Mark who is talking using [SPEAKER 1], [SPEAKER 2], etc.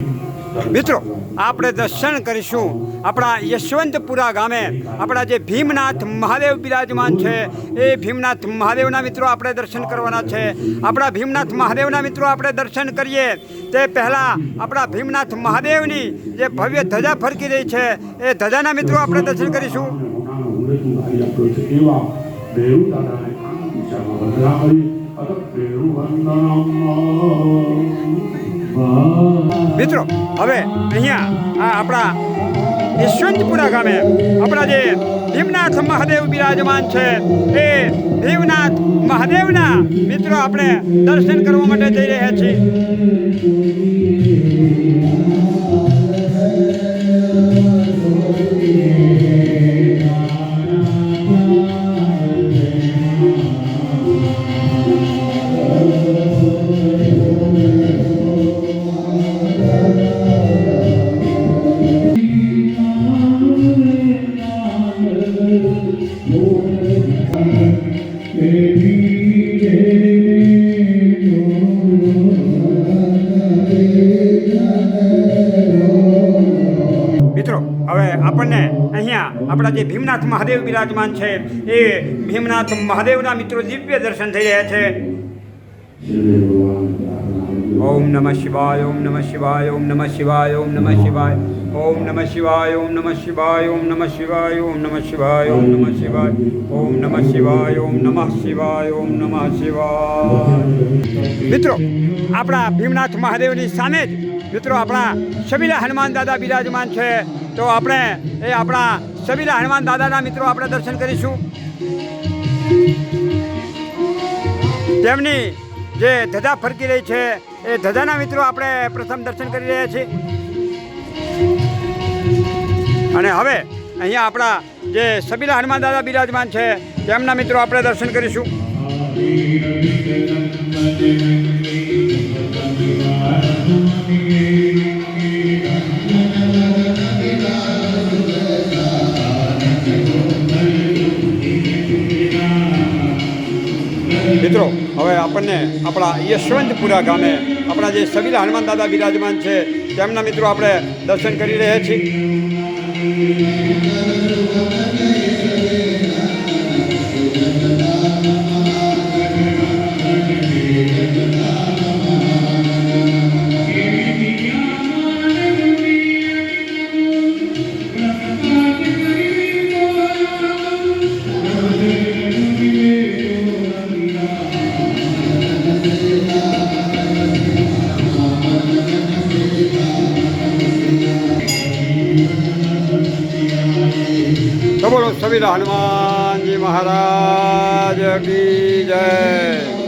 [SPEAKER 1] મિત્રો આપણે દર્શન કરીશું આપણા યશવંતપુરા ગામે આપણા જે ભીમનાથ મહાદેવ બિરાજમાન છે એ ભીમનાથ મહાદેવના મિત્રો આપણે દર્શન કરવાના છે। આપણા ભીમનાથ મહાદેવના મિત્રો આપણે દર્શન કરીએ તે પહેલાં આપણા ભીમનાથ મહાદેવની જે ભવ્ય ધજા ફરકી રહી છે એ ધજાના મિત્રો આપણે દર્શન કરીશું। મિત્રો હવે અહીંયા આપણા યશવંતપુરા ગામે આપણા જે ભીમનાથ મહાદેવ બિરાજમાન છે એ ભીમનાથ મહાદેવના મિત્રો આપણે દર્શન કરવા માટે જઈ રહ્યા છીએ। મિત્રો હવે આપણને અહીંયા આપણા જે ભીમનાથ મહાદેવ બિરાજમાન છે એ ભીમનાથ મહાદેવના મિત્રો દિવ્ય દર્શન થઈ રહ્યા છે। ઓમ નમઃ શિવાય ઓમ નમઃ શિવાય ઓમ નમઃ શિવાય ઓમ નમઃ શિવાય ઓમ નમઃ શિવાય ઓમ નમઃ શિવાય ઓમ નમઃ શિવાય ઓમ નમઃ શિવાય ઓમ નમઃ શિવાય ઓમ નમઃ શિવાય ઓમ નમઃ શિવાય ઓમ નમઃ શિવાય। મિત્રો આપણા ભીમનાથ મહાદેવની સામે જ મિત્રો આપણા શબીલા હનુમાન દાદા બિરાજમાન છે તો આપણે એ આપણા શબીલા હનુમાન દાદાના મિત્રો આપણે દર્શન કરીશું। તેમની જે ધજા ફરકી રહી છે એ ધજાના મિત્રો આપણે પ્રથમ દર્શન કરી રહ્યા છીએ અને હવે અહીંયા આપણા જે શબીલા હનુમાન દાદા બિરાજમાન છે તેમના મિત્રો આપણે દર્શન કરીશું। મિત્રો હવે આપણને આપણા યશવંતપુરા ગામે આપણા જે શબીલા હનુમાન દાદા બિરાજમાન છે તેમના મિત્રો આપણે દર્શન કરી રહ્યા છીએ। તો બોલો શબીલા હનુમાનજી મહારાજ કી જય।